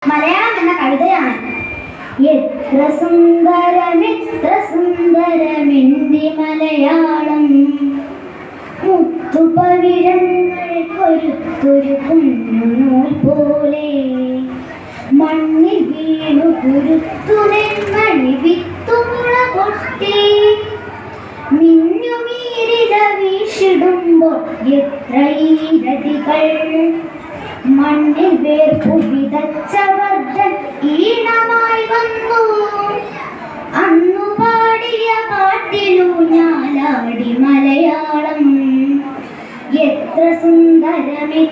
മലയാളം എന്ന കവിതയാണ്. എത്ര സുന്ദരമെന്തി മലയാളം, മുത്തുപവിഴങ്ങൾ കൊരുത്തൊരു കുഞ്ഞുനൂൽ പോലെ, മണ്ണിൽ വീണു കുരുത്തുനെന്മണി വിത്തുമുള പൊട്ടി, മിന്നുമീരില വീശിടുമ്പോൾ എത്ര ഈരടികൾ, മണ്ണിൽ വേർപ്പു വിതച്ചവർദ്ധൻ ഈണമായി വന്നു, അന്നു പാടിയ പാട്ടിലൂഞ്ഞാലാടി മലയാളം. എത്ര സുന്ദരമെന്തി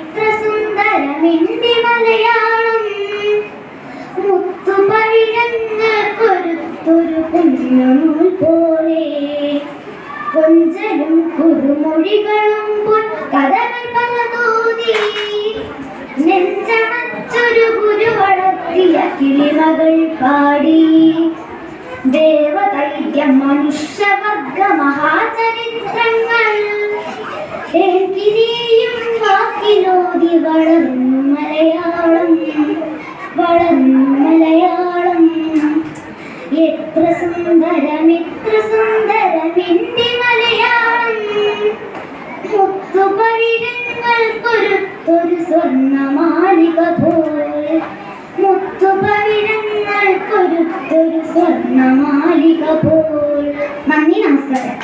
മലയാളം, മുത്തുപവിഴങ്ങൾ കൊരുത്തൊരു കുഞ്ഞുനൂൽ പോലെ, കൊഞ്ചലും കുറുമൊഴികളും കഥകൾ പലതോതി, നെഞ്ചമച്ചൊരു ഗുരു വളർത്തിയ കിളിമകൾ പാടി, ദേവദൈത്യ മനുഷ്യവർഗ മഹാചരിത്രങ്ങൾ എനിക്കിനിയും വാക്കിലോതി വളർന്നു മലയാളം. എത്ര സുന്ദരമെന്തി മലയാളം, മുത്തുപവിഴങ്ങൾ കൊരുത്തൊരു സ്വർണ്ണമാലിക പോൽ, മുത്തുപവിഴങ്ങൾ കൊരുത്തൊരു സ്വർണ്ണമാലിക പോൽ. നന്ദി, നമസ്കാരം.